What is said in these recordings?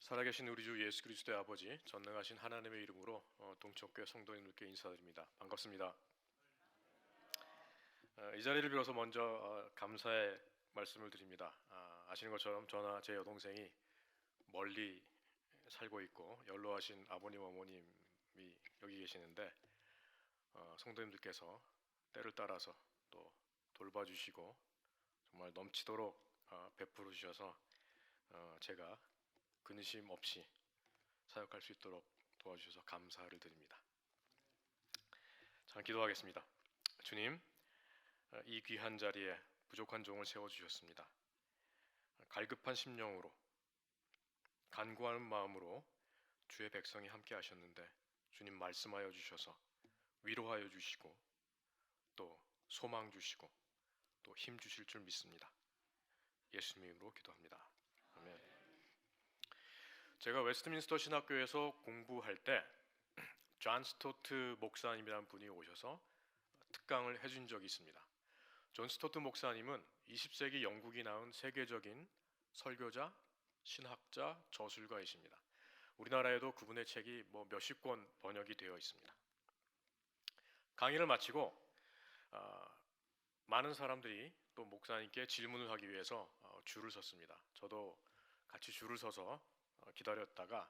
살아계신 우리 주 예수 그리스도의 아버지 전능하신 하나님의 이름으로 동천교회 성도님들께 인사드립니다. 반갑습니다. 이 자리를 빌어서 먼저 감사의 말씀을 드립니다. 아시는 것처럼 저나 제 여동생이 멀리 살고 있고 연로하신 아버님 어머님이 여기 계시는데 성도님들께서 때를 따라서 또 돌봐주시고 정말 넘치도록 베풀어 주셔서 제가 근심 없이 사역할 수 있도록 도와주셔서 감사를 드립니다. 자, 기도하겠습니다. 주님, 이 귀한 자리에 부족한 종을 세워주셨습니다. 갈급한 심령으로 간구하는 마음으로 주의 백성이 함께 하셨는데 주님 말씀하여 주셔서 위로하여 주시고 또 소망 주시고 또 힘 주실 줄 믿습니다. 예수님 이름으로 기도합니다. 아멘. 제가 웨스트민스터 신학교에서 공부할 때 존 스토트 목사님이라는 분이 오셔서 특강을 해준 적이 있습니다. 존 스토트 목사님은 20세기 영국이 낳은 세계적인 설교자, 신학자, 저술가이십니다. 우리나라에도 그분의 책이 몇십 권 번역이 되어 있습니다. 강의를 마치고 많은 사람들이 또 목사님께 질문을 하기 위해서 줄을 섰습니다. 저도 같이 줄을 서서 기다렸다가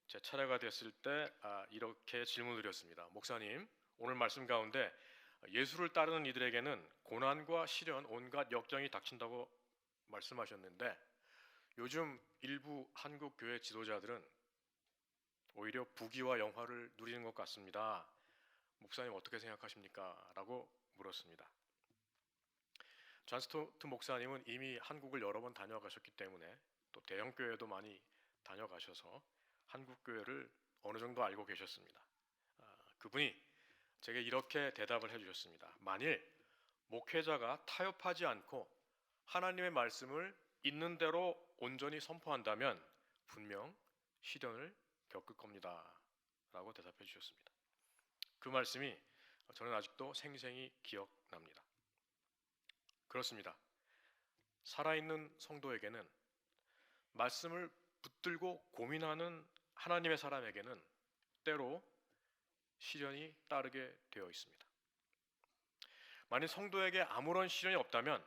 제 차례가 됐을 때 이렇게 질문을 드렸습니다. 목사님, 오늘 말씀 가운데 예수를 따르는 이들에게는 고난과 시련, 온갖 역경이 닥친다고 말씀하셨는데 요즘 일부 한국 교회 지도자들은 오히려 부귀와 영화를 누리는 것 같습니다. 목사님 어떻게 생각하십니까? 라고 물었습니다. 존 스토트 목사님은 이미 한국을 여러 번 다녀가셨기 때문에 또 대형 교회도 많이 다녀가셔서 한국 교회를 어느 정도 알고 계셨습니다. 그분이 제게 이렇게 대답을 해주셨습니다. 만일 목회자가 타협하지 않고 하나님의 말씀을 있는 대로 온전히 선포한다면 분명 시련을 겪을 겁니다. 라고 대답해 주셨습니다. 그 말씀이 저는 아직도 생생히 기억납니다. 그렇습니다. 살아있는 성도에게는 말씀을 붙들고 고민하는 하나님의 사람에게는 때로 시련이 따르게 되어 있습니다. 만일 성도에게 아무런 시련이 없다면,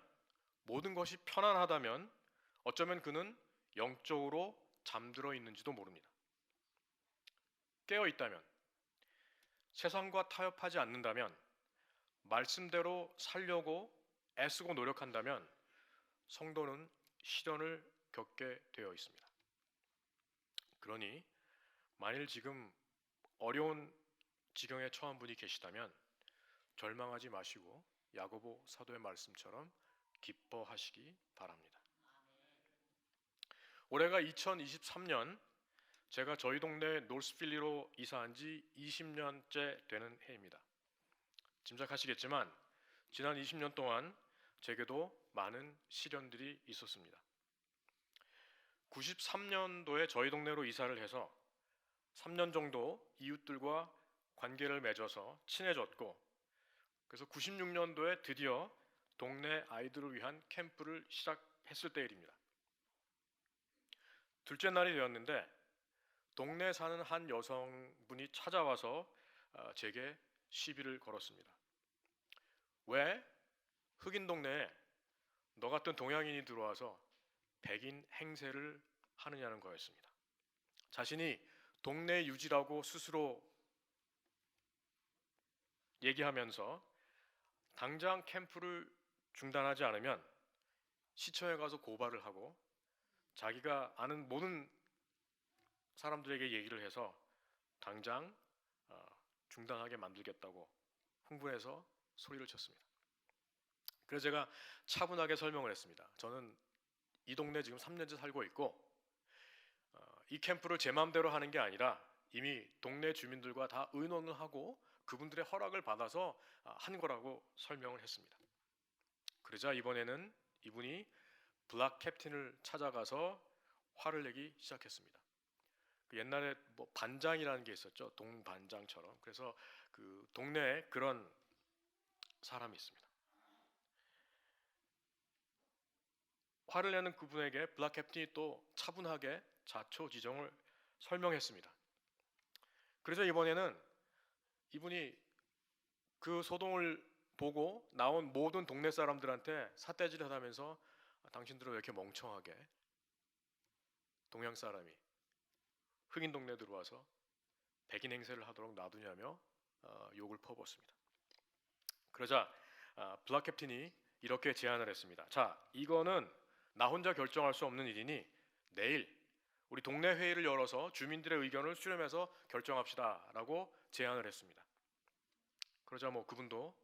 모든 것이 편안하다면 어쩌면 그는 영적으로 잠들어 있는지도 모릅니다. 깨어 있다면, 세상과 타협하지 않는다면, 말씀대로 살려고 애쓰고 노력한다면 성도는 시련을 겪게 되어 있습니다. 그러니 만일 지금 어려운 지경에 처한 분이 계시다면 절망하지 마시고 야고보 사도의 말씀처럼 기뻐하시기 바랍니다. 올해가 2023년, 제가 저희 동네 노스필리로 이사한 지 20년째 되는 해입니다. 짐작하시겠지만 지난 20년 동안 제게도 많은 시련들이 있었습니다. 93년도에 저희 동네로 이사를 해서 3년 정도 이웃들과 관계를 맺어서 친해졌고, 그래서 96년도에 드디어 동네 아이들을 위한 캠프를 시작했을 때 일입니다. 둘째 날이 되었는데 동네에 사는 한 여성분이 찾아와서 제게 시비를 걸었습니다. 왜 흑인 동네에 너 같은 동양인이 들어와서 백인 행세를 하느냐는 거였습니다. 자신이 동네 유지라고 스스로 얘기하면서 당장 캠프를 중단하지 않으면 시청에 가서 고발을 하고 자기가 아는 모든 사람들에게 얘기를 해서 당장 중단하게 만들겠다고 흥분해서 소리를 쳤습니다. 그래서 제가 차분하게 설명을 했습니다. 저는 이 동네 지금 3년째 살고 있고 이 캠프를 제 마음대로 하는 게 아니라 이미 동네 주민들과 다 의논을 하고 그분들의 허락을 받아서 한 거라고 설명을 했습니다. 그러자 이번에는 이분이 블락 캡틴을 찾아가서 화를 내기 시작했습니다. 옛날에 반장이라는 게 있었죠. 동반장처럼. 그래서 그 동네에 그런 사람이 있습니다. 화를 내는 그분에게 블락 캡틴이 또 차분하게 자초지종을 설명했습니다. 그래서 이번에는 이분이 그 소동을 보고 나온 모든 동네 사람들한테 삿대질을 하면서 당신들은 왜 이렇게 멍청하게 동양 사람이 흑인 동네 들어와서 백인 행세를 하도록 놔두냐며 욕을 퍼붓습니다. 그러자 블락 캡틴이 이렇게 제안을 했습니다. 자, 이거는 나 혼자 결정할 수 없는 일이니 내일 우리 동네 회의를 열어서 주민들의 의견을 수렴해서 결정합시다라고 제안을 했습니다. 그러자 그분도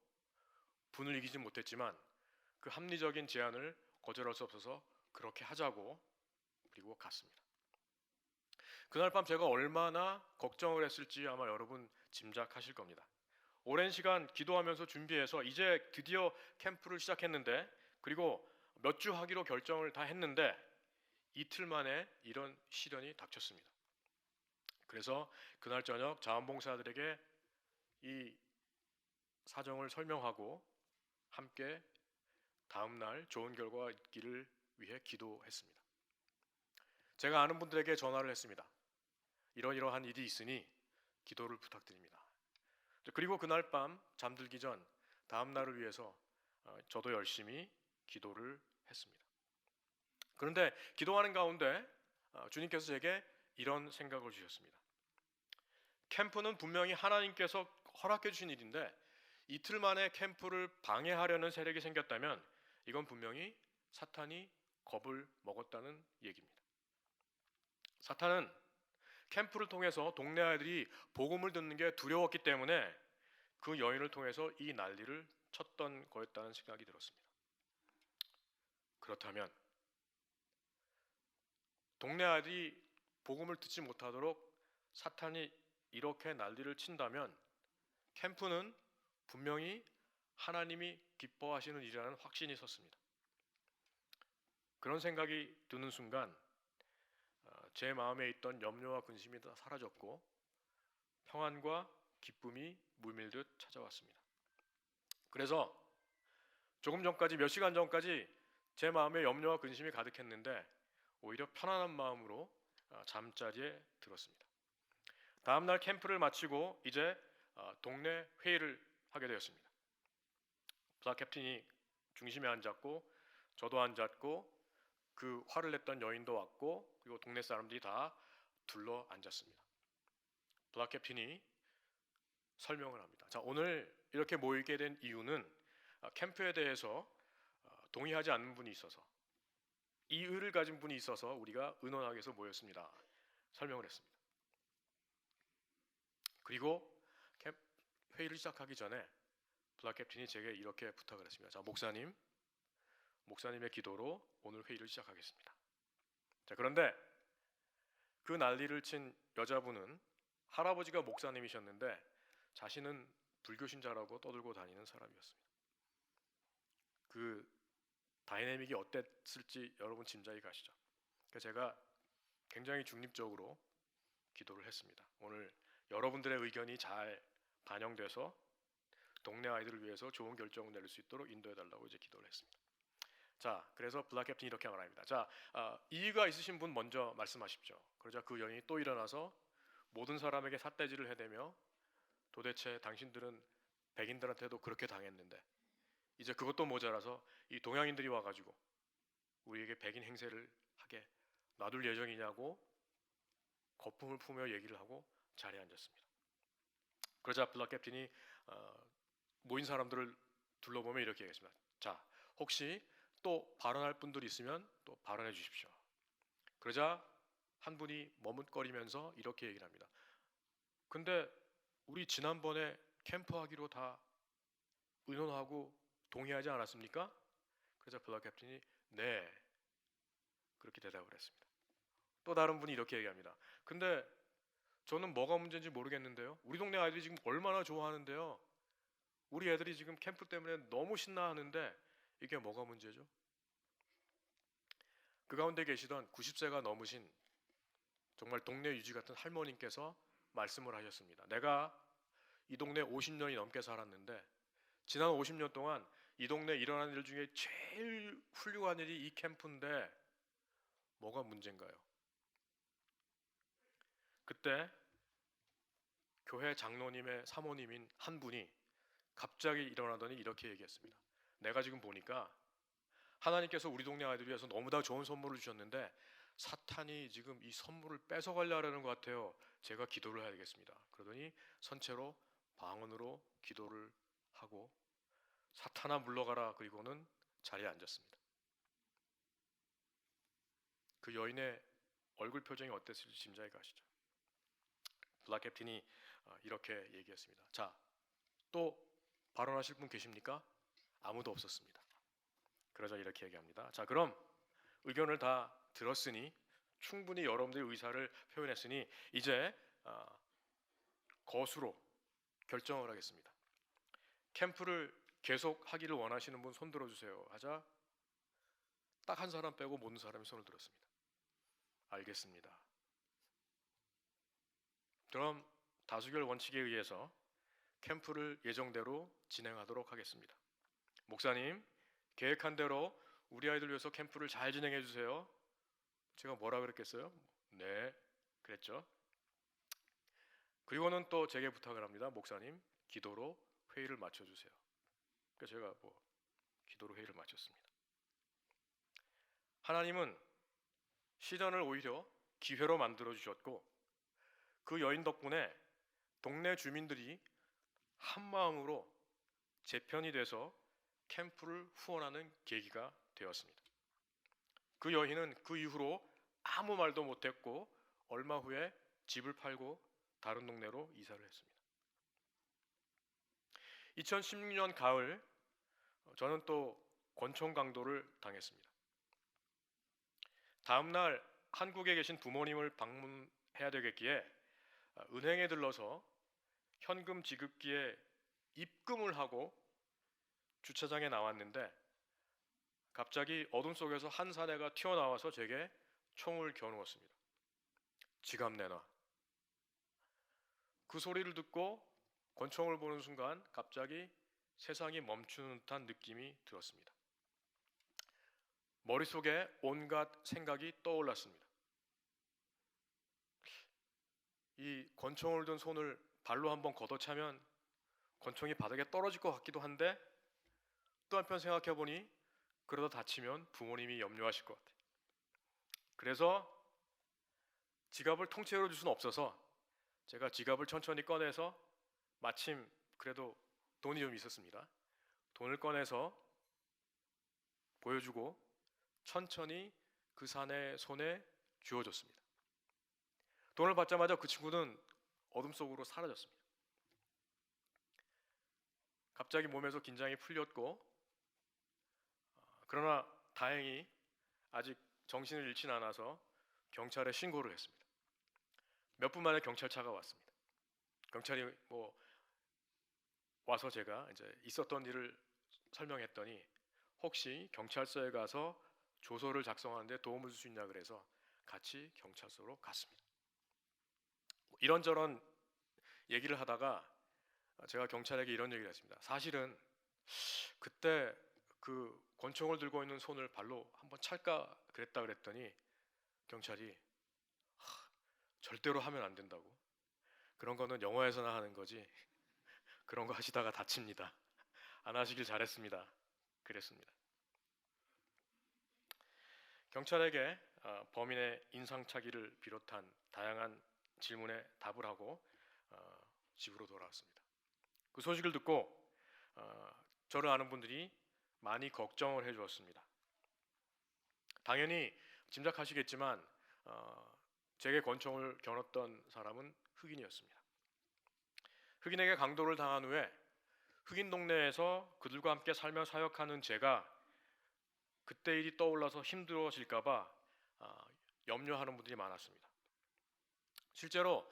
분을 이기지 못했지만 그 합리적인 제안을 거절할 수 없어서 그렇게 하자고 그리고 갔습니다. 그날 밤 제가 얼마나 걱정을 했을지 아마 여러분 짐작하실 겁니다. 오랜 시간 기도하면서 준비해서 이제 드디어 캠프를 시작했는데 그리고 몇 주 하기로 결정을 다 했는데 이틀 만에 이런 시련이 닥쳤습니다. 그래서 그날 저녁 자원봉사자들에게 이 사정을 설명하고 함께 다음날 좋은 결과가 있기를 위해 기도했습니다. 제가 아는 분들에게 전화를 했습니다. 이러이러한 일이 있으니 기도를 부탁드립니다. 그리고 그날 밤 잠들기 전 다음날을 위해서 저도 열심히 기도를 했습니다. 그런데 기도하는 가운데 주님께서 제게 이런 생각을 주셨습니다. 캠프는 분명히 하나님께서 허락해 주신 일인데 이틀 만에 캠프를 방해하려는 세력이 생겼다면 이건 분명히 사탄이 겁을 먹었다는 얘기입니다. 사탄은 캠프를 통해서 동네 아이들이 복음을 듣는 게 두려웠기 때문에 그 여인을 통해서 이 난리를 쳤던 거였다는 생각이 들었습니다. 그렇다면 동네 아이들이 복음을 듣지 못하도록 사탄이 이렇게 난리를 친다면 캠프는 분명히 하나님이 기뻐하시는 일이라는 확신이 섰습니다. 그런 생각이 드는 순간 제 마음에 있던 염려와 근심이 다 사라졌고 평안과 기쁨이 물밀듯 찾아왔습니다. 그래서 조금 전까지 몇 시간 전까지 제 마음에 염려와 근심이 가득했는데 오히려 편안한 마음으로 잠자리에 들었습니다. 다음날 캠프를 마치고 이제 동네 회의를 하게 되었습니다. 블락 캡틴이 중심에 앉았고 저도 앉았고 그 화를 냈던 여인도 왔고 그리고 동네 사람들이 다 둘러 앉았습니다. 블락 캡틴이 설명을 합니다. 자, 오늘 이렇게 모이게 된 이유는 캠프에 대해서 동의하지 않는 분이 있어서 이 의를 가진 분이 있어서 우리가 의논하기 위해서 모였습니다. 설명을 했습니다. 그리고 회의를 시작하기 전에 블락 캡틴이 제게 이렇게 부탁을 했습니다. 자, 목사님의 기도로 오늘 회의를 시작하겠습니다. 자, 그런데 그 난리를 친 여자분은 할아버지가 목사님이셨는데 자신은 불교신자라고 떠들고 다니는 사람이었습니다. 그 다이내믹이 어땠을지 여러분 짐작이 가시죠? 그래서 제가 굉장히 중립적으로 기도를 했습니다. 오늘 여러분들의 의견이 잘 반영돼서 동네 아이들을 위해서 좋은 결정을 내릴 수 있도록 인도해달라고 이제 기도를 했습니다. 자, 그래서 블락 캡틴이 이렇게 말합니다. 자, 이의가 있으신 분 먼저 말씀하십시오. 그러자 그 여인이 또 일어나서 모든 사람에게 삿대질을 해대며 도대체 당신들은 백인들한테도 그렇게 당했는데 이제 그것도 모자라서 이 동양인들이 와가지고 우리에게 백인 행세를 하게 놔둘 예정이냐고 거품을 품으며 얘기를 하고 자리에 앉았습니다. 그러자 블락 캡틴이 모인 사람들을 둘러보며 이렇게 얘기했습니다. 자, 혹시 또 발언할 분들이 있으면 또 발언해 주십시오. 그러자 한 분이 머뭇거리면서 이렇게 얘기를 합니다. 근데 우리 지난번에 캠프하기로 다 의논하고 동의하지 않았습니까? 그러자 블락 캡틴이 네, 그렇게 대답을 했습니다. 또 다른 분이 이렇게 얘기합니다. 근데 저는 뭐가 문제인지 모르겠는데요. 우리 동네 아이들이 지금 얼마나 좋아하는데요. 우리 애들이 지금 캠프 때문에 너무 신나하는데 이게 뭐가 문제죠? 그 가운데 계시던 90세가 넘으신 정말 동네 유지 같은 할머님께서 말씀을 하셨습니다. 내가 이 동네 50년이 넘게 살았는데 지난 50년 동안 이 동네에 일어난 일 중에 제일 훌륭한 일이 이 캠프인데 뭐가 문제인가요? 그때 교회 장로님의 사모님인 한 분이 갑자기 일어나더니 이렇게 얘기했습니다. 내가 지금 보니까 하나님께서 우리 동네 아이들 위해서 너무나 좋은 선물을 주셨는데 사탄이 지금 이 선물을 뺏어가려는 것 같아요. 제가 기도를 해야 되겠습니다. 그러더니 선체로 방언으로 기도를 하고 사탄아 물러가라, 그리고는 자리에 앉았습니다. 그 여인의 얼굴 표정이 어땠을지 짐작이 가시죠. 블락 캡틴이 이렇게 얘기했습니다. 자, 또 발언하실 분 계십니까? 아무도 없었습니다. 그러자 이렇게 얘기합니다. 자, 그럼 의견을 다 들었으니 충분히 여러분들의 의사를 표현했으니 이제 거수로 결정을 하겠습니다. 캠프를 계속 하기를 원하시는 분 손 들어주세요 하자 딱 한 사람 빼고 모든 사람이 손을 들었습니다. 알겠습니다. 그럼 다수결 원칙에 의해서 캠프를 예정대로 진행하도록 하겠습니다. 목사님, 계획한 대로 우리 아이들 위해서 캠프를 잘 진행해 주세요. 제가 뭐라 그랬겠어요? 네, 그랬죠. 그리고는 또 제게 부탁을 합니다. 목사님, 기도로 회의를 마쳐주세요. 그래서 제가 기도로 회의를 마쳤습니다. 하나님은 시련을 오히려 기회로 만들어 주셨고 그 여인 덕분에 동네 주민들이 한 마음으로 재편이 돼서 캠프를 후원하는 계기가 되었습니다. 그 여인은 그 이후로 아무 말도 못했고 얼마 후에 집을 팔고 다른 동네로 이사를 했습니다. 2016년 가을 저는 또 권총 강도를 당했습니다. 다음날 한국에 계신 부모님을 방문해야 되겠기에 은행에 들러서 현금 지급기에 입금을 하고 주차장에 나왔는데 갑자기 어둠 속에서 한 사내가 튀어나와서 제게 총을 겨누었습니다. 지갑 내놔. 그 소리를 듣고 권총을 보는 순간 갑자기 세상이 멈추는 듯한 느낌이 들었습니다. 머릿속에 온갖 생각이 떠올랐습니다. 이 권총을 든 손을 발로 한번 걷어차면 권총이 바닥에 떨어질 것 같기도 한데 또 한편 생각해보니 그러다 다치면 부모님이 염려하실 것 같아요. 그래서 지갑을 통째로 줄 수는 없어서 제가 지갑을 천천히 꺼내서 마침 그래도 돈이 좀 있었습니다. 돈을 꺼내서 보여주고 천천히 그 사내의 손에 쥐어줬습니다. 돈을 받자마자 그 친구는 어둠 속으로 사라졌습니다. 갑자기 몸에서 긴장이 풀렸고 그러나 다행히 아직 정신을 잃지는 않아서 경찰에 신고를 했습니다. 몇 분 만에 경찰차가 왔습니다. 경찰이 와서 제가 이제 있었던 일을 설명했더니 혹시 경찰서에 가서 조서를 작성하는데 도움을 줄 수 있냐 그래서 같이 경찰서로 갔습니다. 이런저런 얘기를 하다가 제가 경찰에게 이런 얘기를 했습니다. 사실은 그때 그 권총을 들고 있는 손을 발로 한번 찰까 그랬다 그랬더니 경찰이 절대로 하면 안 된다고. 그런 거는 영화에서나 하는 거지. 그런 거 하시다가 다칩니다. 안 하시길 잘했습니다. 그랬습니다. 경찰에게 범인의 인상착의를 비롯한 다양한 질문에 답을 하고 집으로 돌아왔습니다. 그 소식을 듣고 저를 아는 분들이 많이 걱정을 해주었습니다. 당연히 짐작하시겠지만 제게 권총을 겨눴던 사람은 흑인이었습니다. 흑인에게 강도를 당한 후에 흑인 동네에서 그들과 함께 살며 사역하는 제가 그때 일이 떠올라서 힘들어질까봐 염려하는 분들이 많았습니다. 실제로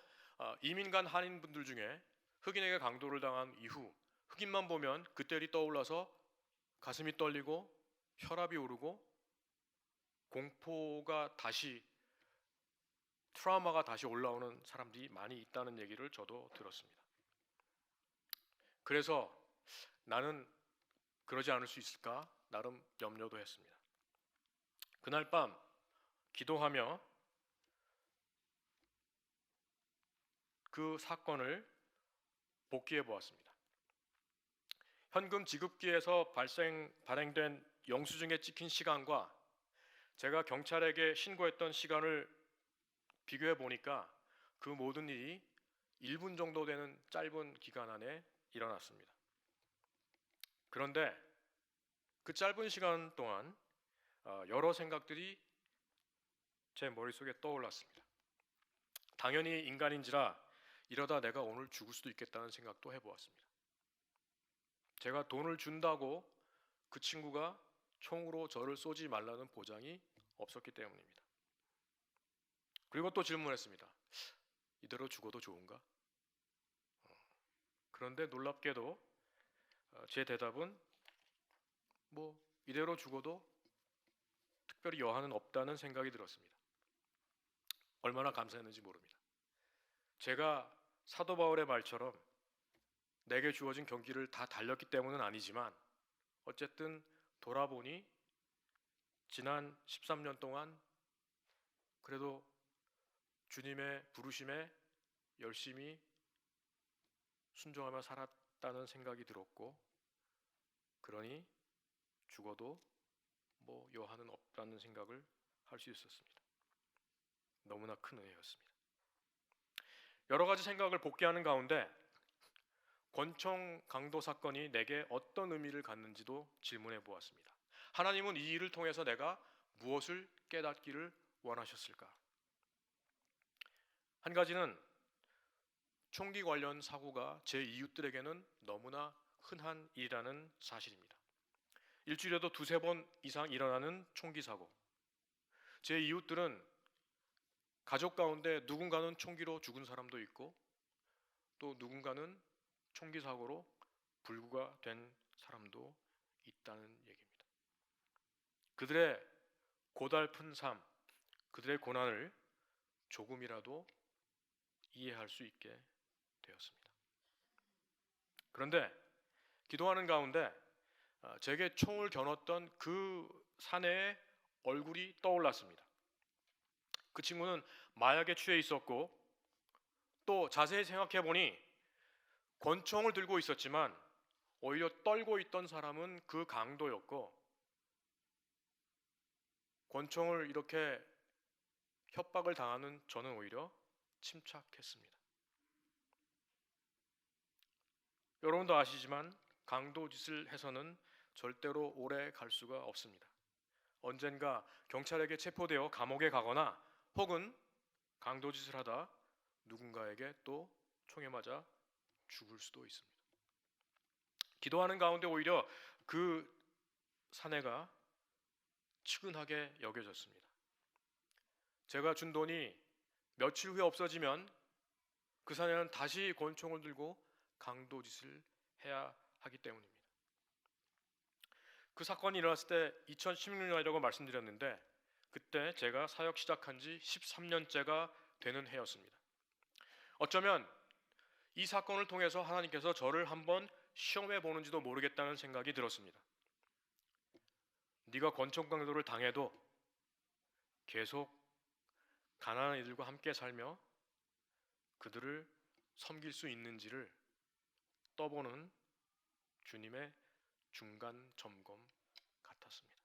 이민 간 한인분들 중에 흑인에게 강도를 당한 이후 흑인만 보면 그때 일이 떠올라서 가슴이 떨리고 혈압이 오르고 공포가 다시 트라우마가 다시 올라오는 사람들이 많이 있다는 얘기를 저도 들었습니다. 그래서 나는 그러지 않을 수 있을까 나름 염려도 했습니다. 그날 밤 기도하며 그 사건을 복기해 보았습니다. 현금 지급기에서 발행된 영수증에 찍힌 시간과 제가 경찰에게 신고했던 시간을 비교해 보니까 그 모든 일이 1분 정도 되는 짧은 기간 안에 일어났습니다. 그런데 그 짧은 시간 동안 여러 생각들이 제 머릿속에 떠올랐습니다. 당연히 인간인지라 이러다 내가 오늘 죽을 수도 있겠다는 생각도 해보았습니다. 제가 돈을 준다고 그 친구가 총으로 저를 쏘지 말라는 보장이 없었기 때문입니다. 그리고 또 질문했습니다. 이대로 죽어도 좋은가? 그런데 놀랍게도 제 대답은 이대로 죽어도 특별히 여한은 없다는 생각이 들었습니다. 얼마나 감사했는지 모릅니다. 제가 사도 바울의 말처럼 내게 주어진 경기를 다 달렸기 때문은 아니지만 어쨌든 돌아보니 지난 13년 동안 그래도 주님의 부르심에 열심히 순종하며 살았다는 생각이 들었고, 그러니 죽어도 여한은 없다는 생각을 할 수 있었습니다. 너무나 큰 은혜였습니다. 여러 가지 생각을 복귀하는 가운데 권총 강도 사건이 내게 어떤 의미를 갖는지도 질문해 보았습니다. 하나님은 이 일을 통해서 내가 무엇을 깨닫기를 원하셨을까? 한 가지는 총기 관련 사고가 제 이웃들에게는 너무나 흔한 일이라는 사실입니다. 일주일에도 두세 번 이상 일어나는 총기 사고. 제 이웃들은 가족 가운데 누군가는 총기로 죽은 사람도 있고 또 누군가는 총기 사고로 불구가 된 사람도 있다는 얘기입니다. 그들의 고달픈 삶, 그들의 고난을 조금이라도 이해할 수 있게 되었습니다. 그런데 기도하는 가운데 제게 총을 겨눴던 그 사내의 얼굴이 떠올랐습니다. 그 친구는 마약에 취해 있었고 또 자세히 생각해 보니 권총을 들고 있었지만 오히려 떨고 있던 사람은 그 강도였고 권총을 이렇게 협박을 당하는 저는 오히려 침착했습니다. 여러분도 아시지만 강도 짓을 해서는 절대로 오래 갈 수가 없습니다. 언젠가 경찰에게 체포되어 감옥에 가거나 혹은 강도 짓을 하다 누군가에게 또 총에 맞아 죽을 수도 있습니다. 기도하는 가운데 오히려 그 사내가 측은하게 여겨졌습니다. 제가 준 돈이 며칠 후에 없어지면 그 사내는 다시 권총을 들고 강도 짓을 해야 하기 때문입니다. 그 사건이 일어났을 때 2016년이라고 말씀드렸는데 그때 제가 사역 시작한 지 13년째가 되는 해였습니다. 어쩌면 이 사건을 통해서 하나님께서 저를 한번 시험해 보는지도 모르겠다는 생각이 들었습니다. 네가 권총 강도를 당해도 계속 가난한 이들과 함께 살며 그들을 섬길 수 있는지를 떠보는 주님의 중간 점검 같았습니다.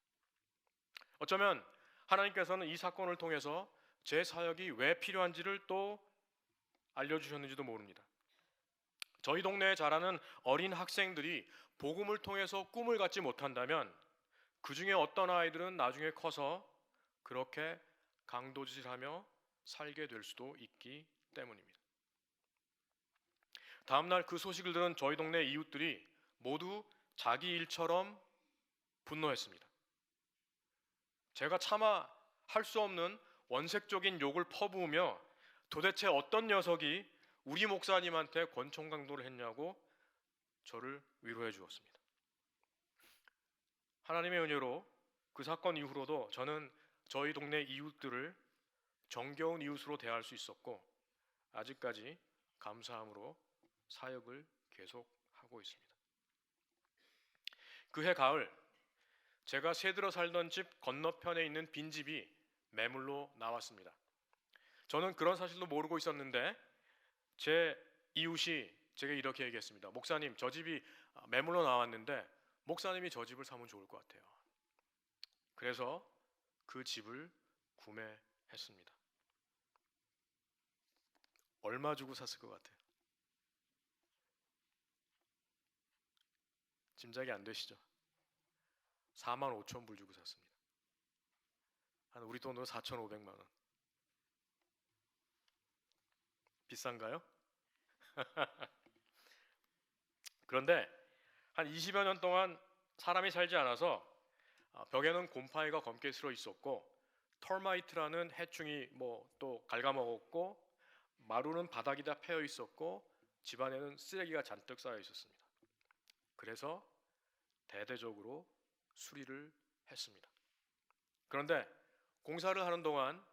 어쩌면 하나님께서는 이 사건을 통해서 제 사역이 왜 필요한지를 또 알려주셨는지도 모릅니다. 저희 동네에 자라는 어린 학생들이 복음을 통해서 꿈을 갖지 못한다면 그 중에 어떤 아이들은 나중에 커서 그렇게 강도짓을 하며 살게 될 수도 있기 때문입니다. 다음날 그 소식을 들은 저희 동네 이웃들이 모두 자기 일처럼 분노했습니다. 제가 차마 할 수 없는 원색적인 욕을 퍼부으며 도대체 어떤 녀석이 우리 목사님한테 권총 강도를 했냐고 저를 위로해 주었습니다. 하나님의 은혜로 그 사건 이후로도 저는 저희 동네 이웃들을 정겨운 이웃으로 대할 수 있었고 아직까지 감사함으로 사역을 계속하고 있습니다. 그해 가을 제가 새들어 살던 집 건너편에 있는 빈집이 매물로 나왔습니다. 저는 그런 사실도 모르고 있었는데 제 이웃이 제게 이렇게 얘기했습니다. 목사님, 저 집이 매물로 나왔는데 목사님이 저 집을 사면 좋을 것 같아요. 그래서 그 집을 구매했습니다. 얼마 주고 샀을 것 같아요? 짐작이 안 되시죠? 4만 5천 불 주고 샀습니다. 한 우리 돈으로 4,500만 원. 비싼가요? 그런데 한 20여 년 동안 사람이 살지 않아서 벽에는 곰팡이가 검게 슬어 있었고 털마이트라는 해충이 뭐 또 갉아먹었고 마루는 바닥이 다 패여 있었고 집안에는 쓰레기가 잔뜩 쌓여 있었습니다. 그래서 대대적으로 수리를 했습니다. 그런데 공사를 하는 동안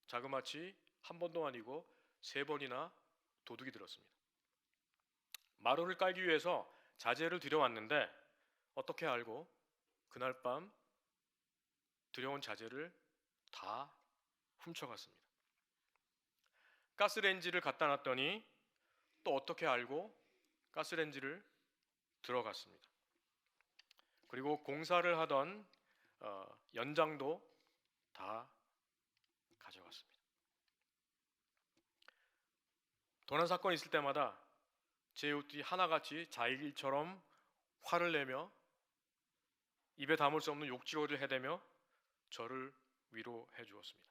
자그마치 한 번도 아니고 세 번이나 도둑이 들었습니다. 마루를 깔기 위해서 자재를 들여왔는데 어떻게 알고 그날 밤 들여온 자재를 다 훔쳐갔습니다. 가스레인지를 갖다 놨더니 또 어떻게 알고 가스레인지를 들어갔습니다. 그리고 공사를 하던 연장도 다 가져갔습니다. 도난 사건이 있을 때마다 제 이웃들이 하나같이 자일처럼 화를 내며 입에 담을 수 없는 욕지거리를 해대며 저를 위로해 주었습니다.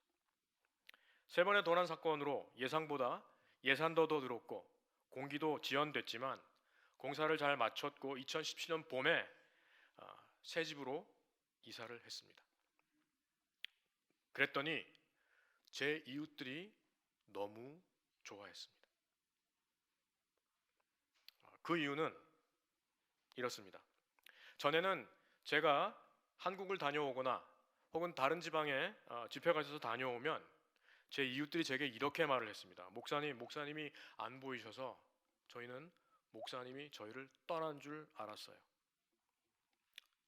세 번의 도난 사건으로 예상보다 예산도 더 들었고 공기도 지연됐지만 공사를 잘 마쳤고 2017년 봄에 새 집으로 이사를 했습니다. 그랬더니 제 이웃들이 너무 좋아했습니다. 그 이유는 이렇습니다. 전에는 제가 한국을 다녀오거나 혹은 다른 지방에 집회 가셔서 다녀오면 제 이웃들이 제게 이렇게 말을 했습니다. 목사님이 안 보이셔서 저희는 목사님이 저희를 떠난 줄 알았어요.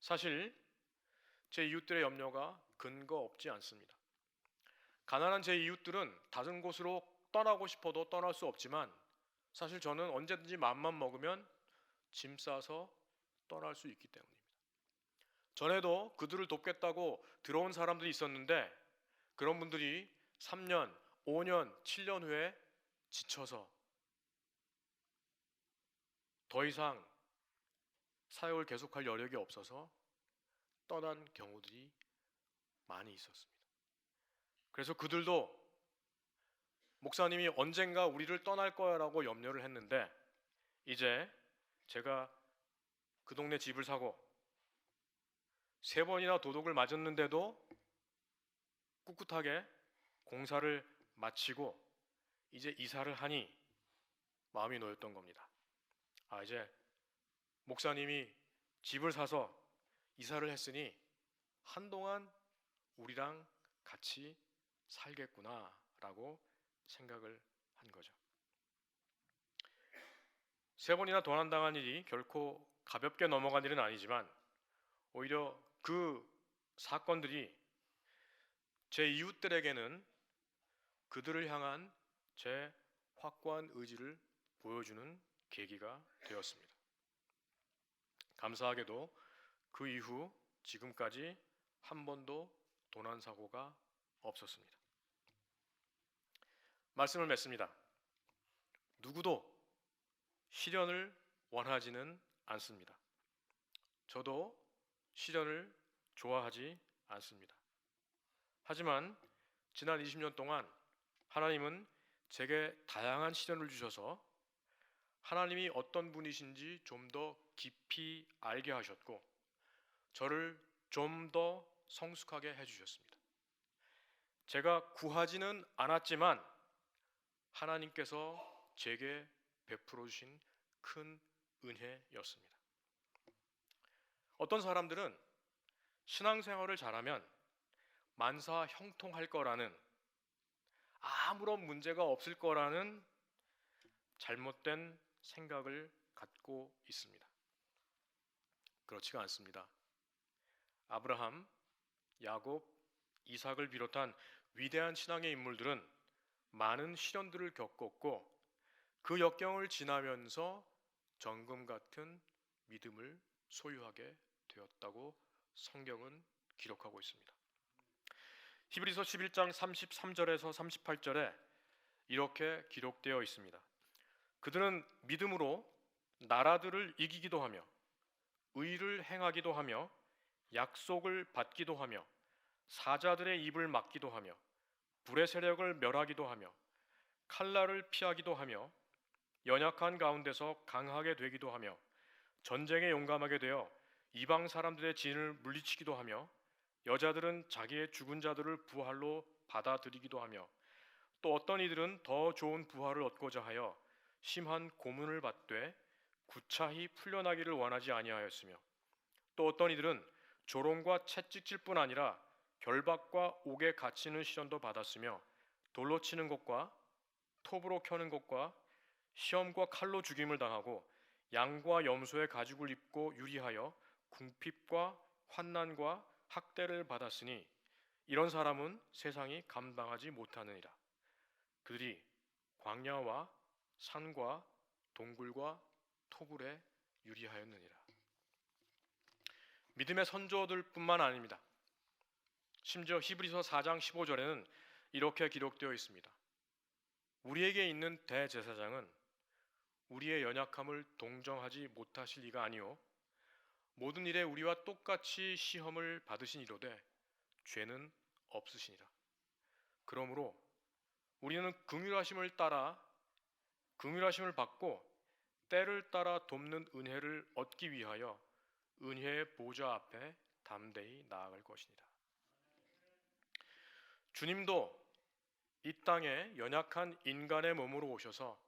사실 제 이웃들의 염려가 근거 없지 않습니다. 가난한 제 이웃들은 다른 곳으로 떠나고 싶어도 떠날 수 없지만 사실 저는 언제든지 맘만 먹으면 짐 싸서 떠날 수 있기 때문입니다. 전에도 그들을 돕겠다고 들어온 사람들이 있었는데 그런 분들이 3년, 5년, 7년 후에 지쳐서 더 이상 사역을 계속할 여력이 없어서 떠난 경우들이 많이 있었습니다. 그래서 그들도 목사님이 언젠가 우리를 떠날 거야라고 염려를 했는데 이제 제가 그 동네 집을 사고 세 번이나 도둑을 맞았는데도 꿋꿋하게 공사를 마치고 이제 이사를 하니 마음이 놓였던 겁니다. 이제 목사님이 집을 사서 이사를 했으니 한동안 우리랑 같이 살겠구나라고 생각을 한 거죠. 세 번이나 도난당한 일이 결코 가볍게 넘어간 일은 아니지만 오히려 그 사건들이 제 이웃들에게는 그들을 향한 제 확고한 의지를 보여주는 계기가 되었습니다. 감사하게도 그 이후 지금까지 한 번도 도난 사고가 없었습니다. 말씀을 맺습니다. 누구도 시련을 원하지는 않습니다. 저도 시련을 좋아하지 않습니다. 하지만 지난 20년 동안 하나님은 제게 다양한 시련을 주셔서 하나님이 어떤 분이신지 좀 더 깊이 알게 하셨고 저를 좀 더 성숙하게 해주셨습니다. 제가 구하지는 않았지만 하나님께서 제게 베풀어 주신 큰 은혜였습니다. 어떤 사람들은 신앙생활을 잘하면 만사 형통할 거라는 아무런 문제가 없을 거라는 잘못된 생각을 갖고 있습니다. 그렇지가 않습니다. 아브라함, 야곱, 이삭을 비롯한 위대한 신앙의 인물들은 많은 시련들을 겪었고 그 역경을 지나면서 정금 같은 믿음을 소유하게 되었다고 성경은 기록하고 있습니다. 히브리서 11장 33절에서 38절에 이렇게 기록되어 있습니다. 그들은 믿음으로 나라들을 이기기도 하며 의를 행하기도 하며 약속을 받기도 하며 사자들의 입을 막기도 하며 불의 세력을 멸하기도 하며 칼날을 피하기도 하며 연약한 가운데서 강하게 되기도 하며 전쟁에 용감하게 되어 이방 사람들의 진을 물리치기도 하며 여자들은 자기의 죽은 자들을 부활로 받아들이기도 하며 또 어떤 이들은 더 좋은 부활을 얻고자 하여 심한 고문을 받되 구차히 풀려나기를 원하지 아니하였으며 또 어떤 이들은 조롱과 채찍질 뿐 아니라 결박과 옥에 갇히는 시련도 받았으며 돌로 치는 것과 톱으로 켜는 것과 시험과 칼로 죽임을 당하고 양과 염소의 가죽을 입고 유리하여 궁핍과 환난과 학대를 받았으니 이런 사람은 세상이 감당하지 못하느니라. 그들이 광야와 산과 동굴과 토굴에 유리하였느니라. 믿음의 선조들뿐만 아닙니다. 심지어 히브리서 4장 15절에는 이렇게 기록되어 있습니다. 우리에게 있는 대제사장은 우리의 연약함을 동정하지 못하실 이가 아니요 모든 일에 우리와 똑같이 시험을 받으신 이로되 죄는 없으시니라. 그러므로 우리는 긍휼하심을 받고 때를 따라 돕는 은혜를 얻기 위하여 은혜의 보좌 앞에 담대히 나아갈 것이니라. 주님도 이 땅에 연약한 인간의 몸으로 오셔서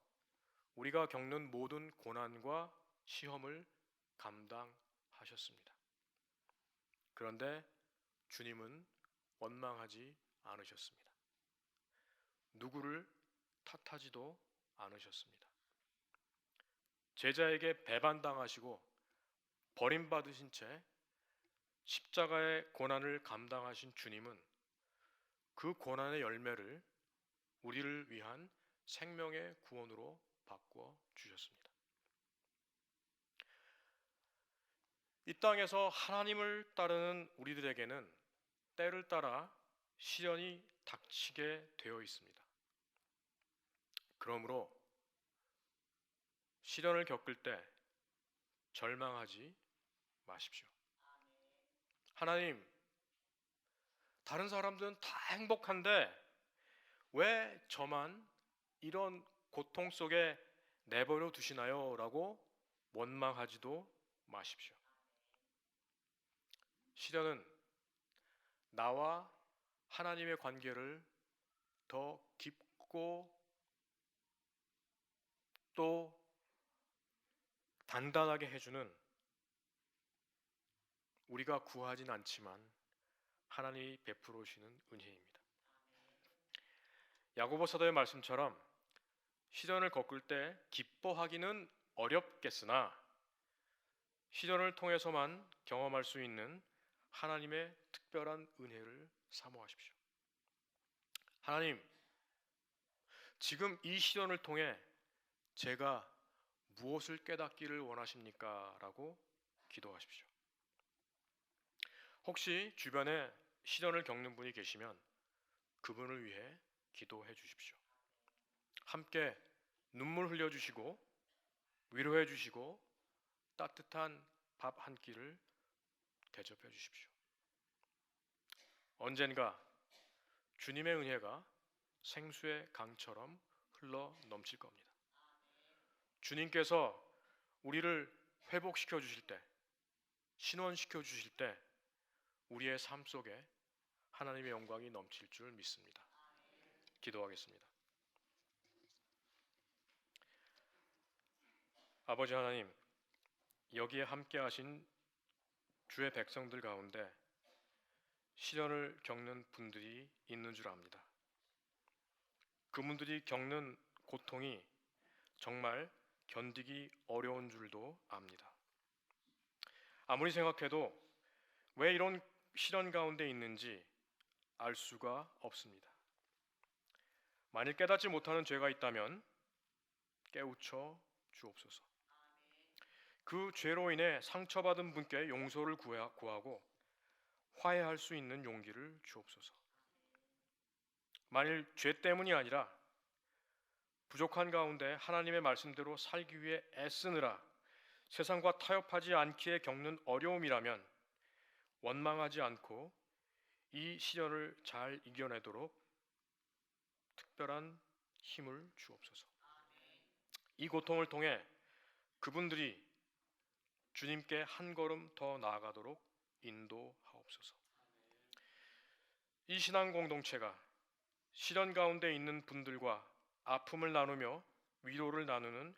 우리가 겪는 모든 고난과 시험을 감당하셨습니다. 그런데 주님은 원망하지 않으셨습니다. 누구를 탓하지도 않으셨습니다. 제자에게 배반당하시고 버림받으신 채 십자가의 고난을 감당하신 주님은 그 고난의 열매를 우리를 위한 생명의 구원으로 바꾸어 주셨습니다. 이 땅에서 하나님을 따르는 우리들에게는 때를 따라 시련이 닥치게 되어 있습니다. 그러므로 시련을 겪을 때 절망하지 마십시오. 하나님, 다른 사람들은 다 행복한데 왜 저만 이런 고통 속에 내버려 두시나요? 라고 원망하지도 마십시오. 시련은 나와 하나님의 관계를 더 깊고 또 단단하게 해주는 우리가 구하진 않지만 하나님이 베풀어 주시는 은혜입니다. 야고보 사도의 말씀처럼 시련을 겪을 때 기뻐하기는 어렵겠으나 시련을 통해서만 경험할 수 있는 하나님의 특별한 은혜를 사모하십시오. 하나님, 지금 이 시련을 통해 제가 무엇을 깨닫기를 원하십니까? 라고 기도하십시오. 혹시 주변에 시련을 겪는 분이 계시면 그분을 위해 기도해 주십시오. 함께 눈물 흘려주시고 위로해 주시고 따뜻한 밥 한 끼를 대접해 주십시오. 언젠가 주님의 은혜가 생수의 강처럼 흘러 넘칠 겁니다. 주님께서 우리를 회복시켜 주실 때, 신원시켜 주실 때 우리의 삶 속에 하나님의 영광이 넘칠 줄 믿습니다. 기도하겠습니다. 아버지 하나님, 여기에 함께 하신 주의 백성들 가운데 시련을 겪는 분들이 있는 줄 압니다. 그분들이 겪는 고통이 정말 견디기 어려운 줄도 압니다. 아무리 생각해도 왜 이런 시련 가운데 있는지 알 수가 없습니다. 만일 깨닫지 못하는 죄가 있다면 깨우쳐 주옵소서. 그 죄로 인해 상처받은 분께 용서를 구하고 화해할 수 있는 용기를 주옵소서. 만일 죄 때문이 아니라 부족한 가운데 하나님의 말씀대로 살기 위해 애쓰느라 세상과 타협하지 않기에 겪는 어려움이라면 원망하지 않고 이 시련을 잘 이겨내도록 특별한 힘을 주옵소서. 이 고통을 통해 그분들이 주님께 한 걸음 더 나아가도록 인도하옵소서. 이 신앙 공동체가 시련 가운데 있는 분들과 아픔을 나누며 위로를 나누는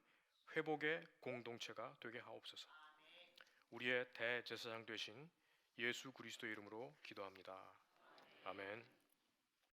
회복의 공동체가 되게 하옵소서. 우리의 대제사장 되신 예수 그리스도 이름으로 기도합니다. 아멘.